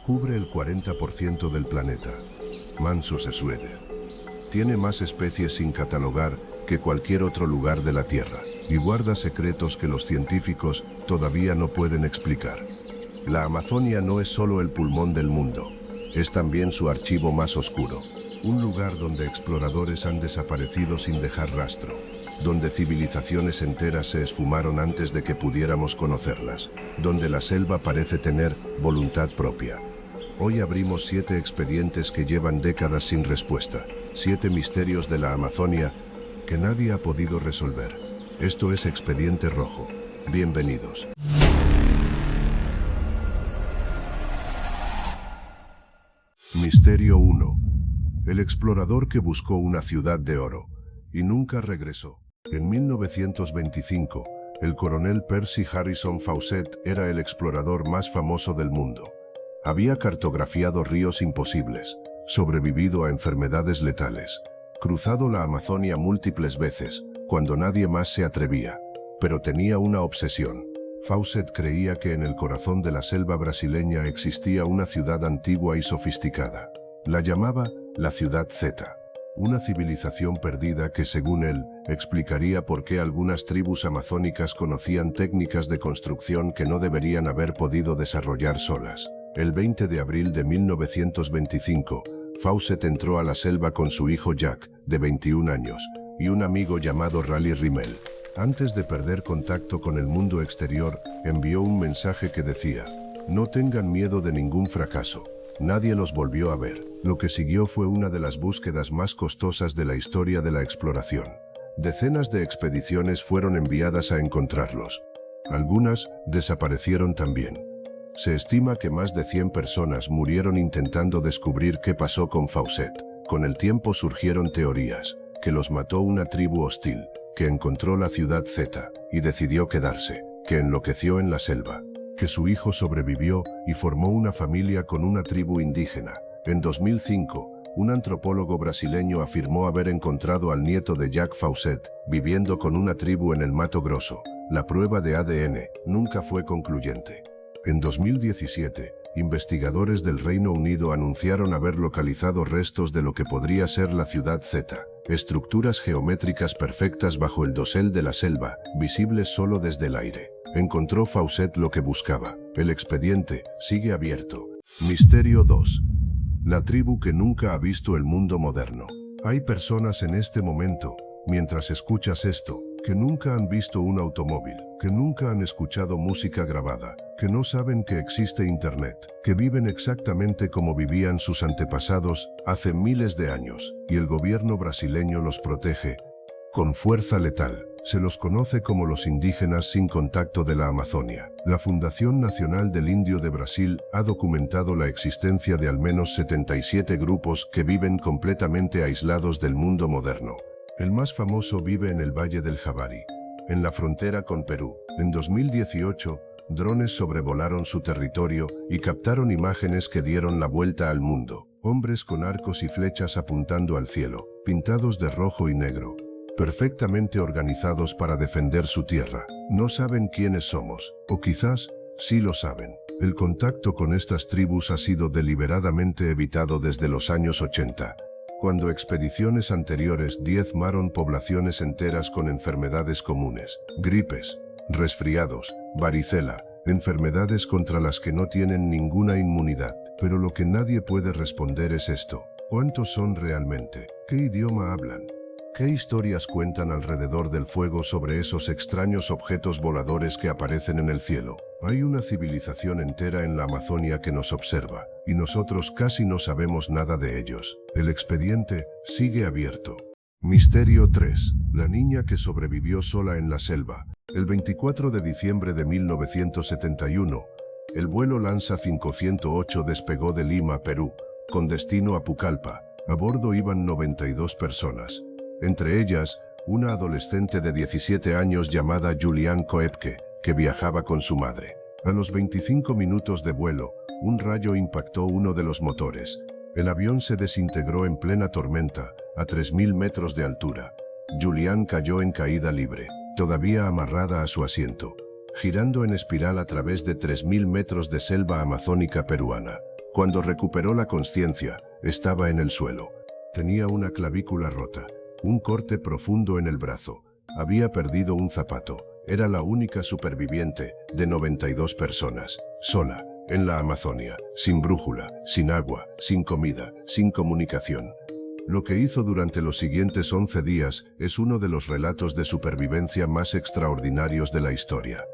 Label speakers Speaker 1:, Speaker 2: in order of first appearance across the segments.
Speaker 1: Cubre el 40% del planeta. Manso se suede. Tiene más especies sin catalogar que cualquier otro lugar de la Tierra, y guarda secretos que los científicos todavía no pueden explicar. La Amazonia no es solo el pulmón del mundo, es también su archivo más oscuro. Un lugar donde exploradores han desaparecido sin dejar rastro, donde civilizaciones enteras se esfumaron antes de que pudiéramos conocerlas, donde la selva parece tener voluntad propia. Hoy abrimos 7 expedientes que llevan décadas sin respuesta, 7 misterios de la Amazonia que nadie ha podido resolver. Esto es Expediente Rojo. Bienvenidos. Misterio 1. El explorador que buscó una ciudad de oro y nunca regresó. En 1925, el coronel Percy Harrison Fawcett era el explorador más famoso del mundo. Había cartografiado ríos imposibles, sobrevivido a enfermedades letales, cruzado la Amazonia múltiples veces, cuando nadie más se atrevía, pero tenía una obsesión. Fawcett creía que en el corazón de la selva brasileña existía una ciudad antigua y sofisticada. La llamaba la Ciudad Z, una civilización perdida que, según él, explicaría por qué algunas tribus amazónicas conocían técnicas de construcción que no deberían haber podido desarrollar solas. El 20 de abril de 1925, Fawcett entró a la selva con su hijo Jack, de 21 años, y un amigo llamado Rally Rimmel. Antes de perder contacto con el mundo exterior, envió un mensaje que decía: "No tengan miedo de ningún fracaso". Nadie los volvió a ver. Lo que siguió fue una de las búsquedas más costosas de la historia de la exploración. Decenas de expediciones fueron enviadas a encontrarlos. Algunas desaparecieron también. Se estima que más de 100 personas murieron intentando descubrir qué pasó con Fawcett. Con el tiempo surgieron teorías, que los mató una tribu hostil, que encontró la Ciudad Z y decidió quedarse, que enloqueció en la selva, que su hijo sobrevivió y formó una familia con una tribu indígena. En 2005, un antropólogo brasileño afirmó haber encontrado al nieto de Jack Fawcett viviendo con una tribu en el Mato Grosso. La prueba de ADN nunca fue concluyente. En 2017, investigadores del Reino Unido anunciaron haber localizado restos de lo que podría ser la Ciudad Z, estructuras geométricas perfectas bajo el dosel de la selva, visibles solo desde el aire. ¿Encontró Fawcett lo que buscaba? El expediente sigue abierto. Misterio 2. La tribu que nunca ha visto el mundo moderno. Hay personas en este momento, mientras escuchas esto, que nunca han visto un automóvil, que nunca han escuchado música grabada, que no saben que existe Internet, que viven exactamente como vivían sus antepasados hace miles de años, y el gobierno brasileño los protege con fuerza letal. Se los conoce como los indígenas sin contacto de la Amazonia. La Fundación Nacional del Indio de Brasil ha documentado la existencia de al menos 77 grupos que viven completamente aislados del mundo moderno. El más famoso vive en el Valle del Javari, en la frontera con Perú. En 2018, drones sobrevolaron su territorio y captaron imágenes que dieron la vuelta al mundo. Hombres con arcos y flechas apuntando al cielo, pintados de rojo y negro, perfectamente organizados para defender su tierra. No saben quiénes somos, o quizás sí lo saben. El contacto con estas tribus ha sido deliberadamente evitado desde los años 80. Cuando expediciones anteriores diezmaron poblaciones enteras con enfermedades comunes, gripes, resfriados, varicela, enfermedades contra las que no tienen ninguna inmunidad. Pero lo que nadie puede responder es esto: ¿cuántos son realmente? ¿Qué idioma hablan? ¿Qué historias cuentan alrededor del fuego sobre esos extraños objetos voladores que aparecen en el cielo? Hay una civilización entera en la Amazonia que nos observa, y nosotros casi no sabemos nada de ellos. El expediente sigue abierto. Misterio 3. La niña que sobrevivió sola en la selva. El 24 de diciembre de 1971, el vuelo Lanza 508 despegó de Lima, Perú, con destino a Pucallpa. A bordo iban 92 personas. Entre ellas, una adolescente de 17 años llamada Julianne Koepke, que viajaba con su madre. A los 25 minutos de vuelo, un rayo impactó uno de los motores. El avión se desintegró en plena tormenta, a 3.000 metros de altura. Julianne cayó en caída libre, todavía amarrada a su asiento. girando en espiral a través de 3.000 metros de selva amazónica peruana. Cuando recuperó la conciencia, estaba en el suelo. Tenía una clavícula rota, un corte profundo en el brazo. Había perdido un zapato. Era la única superviviente de 92 personas, sola, en la Amazonia, sin brújula, sin agua, sin comida, sin comunicación. Lo que hizo durante los siguientes 11 días es uno de los relatos de supervivencia más extraordinarios de la historia.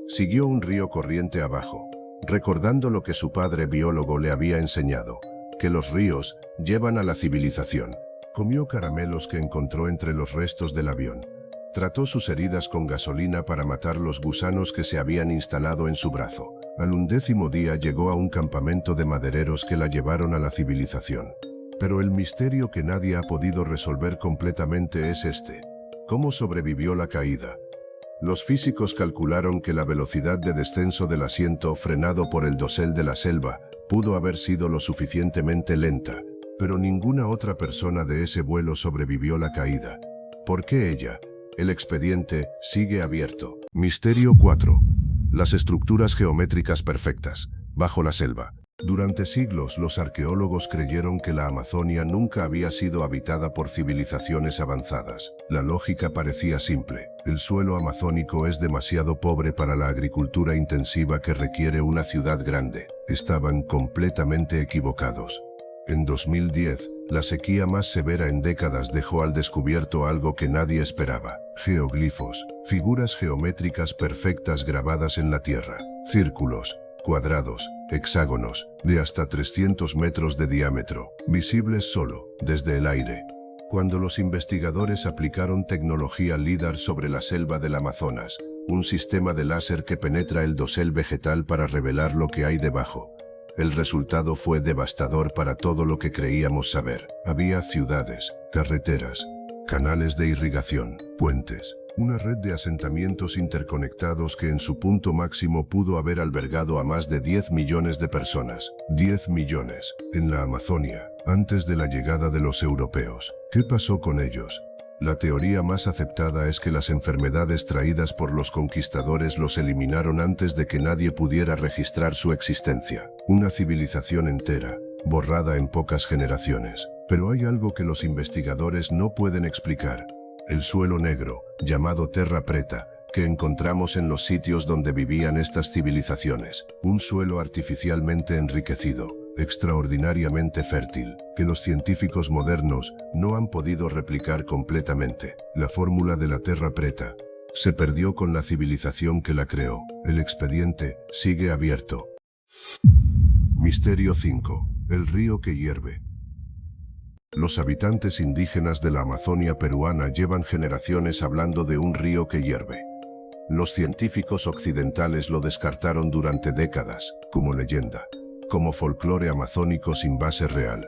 Speaker 1: Siguió un río corriente abajo, recordando lo que su padre biólogo le había enseñado, que los ríos llevan a la civilización. Comió caramelos que encontró entre los restos del avión. Trató sus heridas con gasolina para matar los gusanos que se habían instalado en su brazo. Al 11º día llegó a un campamento de madereros que la llevaron a la civilización. Pero el misterio que nadie ha podido resolver completamente es este: ¿cómo sobrevivió la caída? Los físicos calcularon que la velocidad de descenso del asiento frenado por el dosel de la selva pudo haber sido lo suficientemente lenta, pero ninguna otra persona de ese vuelo sobrevivió la caída. ¿Por qué ella? El expediente sigue abierto. Misterio 4. Las estructuras geométricas perfectas, bajo la selva. Durante siglos, los arqueólogos creyeron que la Amazonia nunca había sido habitada por civilizaciones avanzadas. La lógica parecía simple. El suelo amazónico es demasiado pobre para la agricultura intensiva que requiere una ciudad grande. Estaban completamente equivocados. En 2010, la sequía más severa en décadas dejó al descubierto algo que nadie esperaba: geoglifos, figuras geométricas perfectas grabadas en la tierra, círculos, cuadrados, hexágonos, de hasta 300 metros de diámetro, visibles solo desde el aire. Cuando los investigadores aplicaron tecnología LIDAR sobre la selva del Amazonas, un sistema de láser que penetra el dosel vegetal para revelar lo que hay debajo, el resultado fue devastador para todo lo que creíamos saber. Había ciudades, carreteras, canales de irrigación, puentes, una red de asentamientos interconectados que en su punto máximo pudo haber albergado a más de 10 millones de personas. 10 millones, en la Amazonia, antes de la llegada de los europeos. ¿Qué pasó con ellos? La teoría más aceptada es que las enfermedades traídas por los conquistadores los eliminaron antes de que nadie pudiera registrar su existencia. Una civilización entera, borrada en pocas generaciones. Pero hay algo que los investigadores no pueden explicar: el suelo negro, llamado terra preta, que encontramos en los sitios donde vivían estas civilizaciones. Un suelo artificialmente enriquecido, extraordinariamente fértil, que los científicos modernos no han podido replicar completamente. La fórmula de la terra preta se perdió con la civilización que la creó. El expediente sigue abierto. Misterio 5. El río que hierve. Los habitantes indígenas de la Amazonia peruana llevan generaciones hablando de un río que hierve. Los científicos occidentales lo descartaron durante décadas, como leyenda, como folclore amazónico sin base real.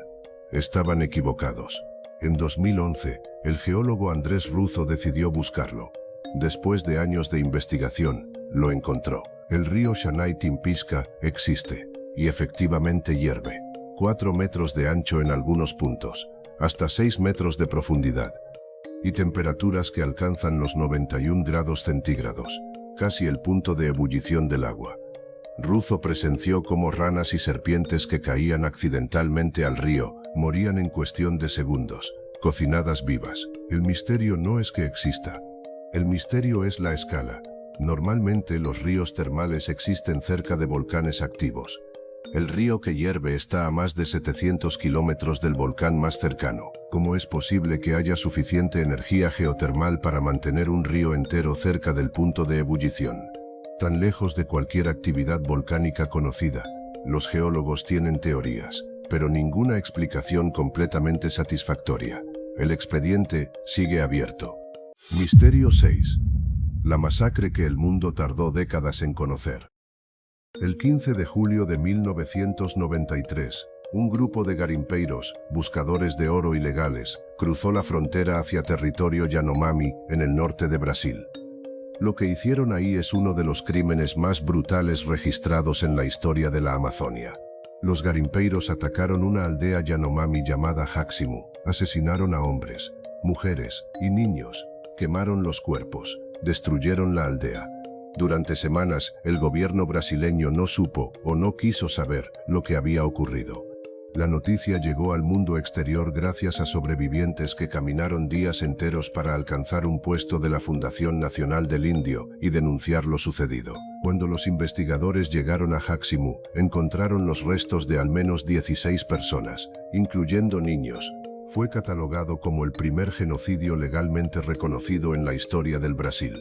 Speaker 1: Estaban equivocados. En 2011, el geólogo Andrés Ruzo decidió buscarlo. Después de años de investigación, lo encontró. El río Shanay Timpisca existe, y efectivamente hierve. 4 metros de ancho en algunos puntos, hasta 6 metros de profundidad, y temperaturas que alcanzan los 91 grados centígrados, casi el punto de ebullición del agua. Ruzo presenció cómo ranas y serpientes que caían accidentalmente al río morían en cuestión de segundos, cocinadas vivas. El misterio no es que exista. El misterio es la escala. Normalmente los ríos termales existen cerca de volcanes activos. El río que hierve está a más de 700 kilómetros del volcán más cercano. ¿Cómo es posible que haya suficiente energía geotermal para mantener un río entero cerca del punto de ebullición, tan lejos de cualquier actividad volcánica conocida? Los geólogos tienen teorías, pero ninguna explicación completamente satisfactoria. El expediente sigue abierto. Misterio 6. La masacre que el mundo tardó décadas en conocer. El 15 de julio de 1993, un grupo de garimpeiros, buscadores de oro ilegales, cruzó la frontera hacia territorio Yanomami, en el norte de Brasil. Lo que hicieron ahí es uno de los crímenes más brutales registrados en la historia de la Amazonia. Los garimpeiros atacaron una aldea Yanomami llamada Jaximu, asesinaron a hombres, mujeres y niños, quemaron los cuerpos, destruyeron la aldea. Durante semanas, el gobierno brasileño no supo o no quiso saber lo que había ocurrido. La noticia llegó al mundo exterior gracias a sobrevivientes que caminaron días enteros para alcanzar un puesto de la Fundación Nacional del Indio y denunciar lo sucedido. Cuando los investigadores llegaron a Jaximu, encontraron los restos de al menos 16 personas, incluyendo niños. Fue catalogado como el primer genocidio legalmente reconocido en la historia del Brasil.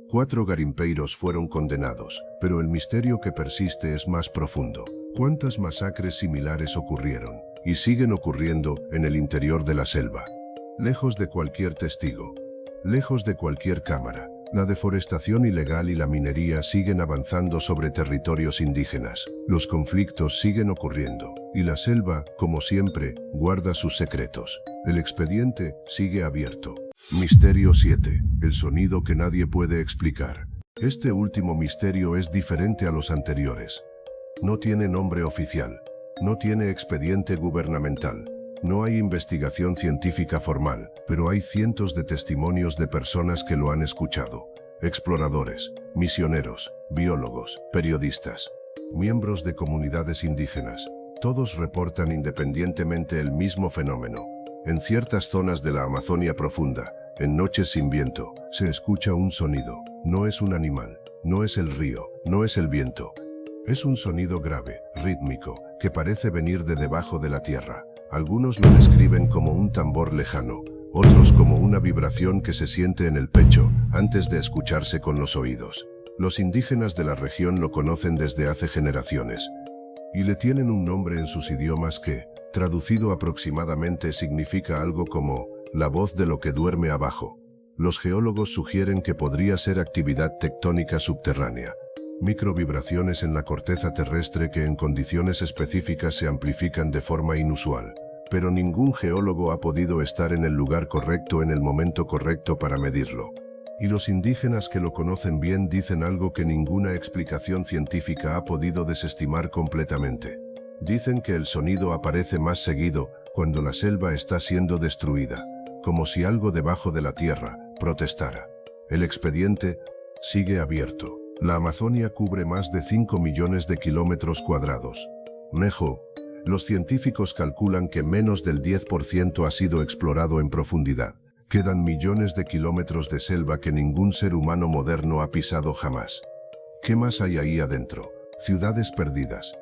Speaker 1: 4 garimpeiros fueron condenados, pero el misterio que persiste es más profundo. ¿Cuántas masacres similares ocurrieron y siguen ocurriendo en el interior de la selva? Lejos de cualquier testigo, lejos de cualquier cámara, la deforestación ilegal y la minería siguen avanzando sobre territorios indígenas. Los conflictos siguen ocurriendo y la selva, como siempre, guarda sus secretos. El expediente sigue abierto. Misterio 7. El sonido que nadie puede explicar. Este último misterio es diferente a los anteriores. No tiene nombre oficial. No tiene expediente gubernamental. No hay investigación científica formal, pero hay cientos de testimonios de personas que lo han escuchado. Exploradores, misioneros, biólogos, periodistas, miembros de comunidades indígenas. Todos reportan independientemente el mismo fenómeno. En ciertas zonas de la Amazonia profunda, en noches sin viento, se escucha un sonido. No es un animal, no es el río, no es el viento. Es un sonido grave, rítmico, que parece venir de debajo de la tierra. Algunos lo describen como un tambor lejano, otros como una vibración que se siente en el pecho antes de escucharse con los oídos. Los indígenas de la región lo conocen desde hace generaciones y le tienen un nombre en sus idiomas que, traducido aproximadamente, significa algo como la voz de lo que duerme abajo. Los geólogos sugieren que podría ser actividad tectónica subterránea. Microvibraciones en la corteza terrestre que en condiciones específicas se amplifican de forma inusual. Pero ningún geólogo ha podido estar en el lugar correcto en el momento correcto para medirlo. Y los indígenas que lo conocen bien dicen algo que ninguna explicación científica ha podido desestimar completamente. Dicen que el sonido aparece más seguido cuando la selva está siendo destruida, como si algo debajo de la tierra protestara. El expediente sigue abierto. La Amazonia cubre más de 5 millones de kilómetros cuadrados. Los científicos calculan que menos del 10% ha sido explorado en profundidad. Quedan millones de kilómetros de selva que ningún ser humano moderno ha pisado jamás. ¿Qué más hay ahí adentro? Ciudades perdidas,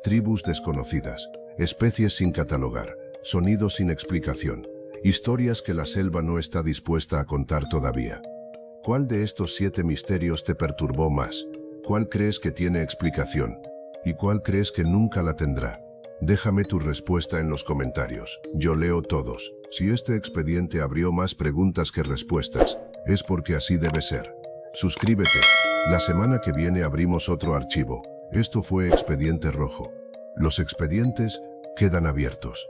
Speaker 1: tribus desconocidas, especies sin catalogar, sonidos sin explicación, historias que la selva no está dispuesta a contar todavía. ¿Cuál de estos 7 misterios te perturbó más? ¿Cuál crees que tiene explicación? ¿Y cuál crees que nunca la tendrá? Déjame tu respuesta en los comentarios. Yo leo todos. Si este expediente abrió más preguntas que respuestas, es porque así debe ser. Suscríbete. La semana que viene abrimos otro archivo. Esto fue Expediente Rojo. Los expedientes quedan abiertos.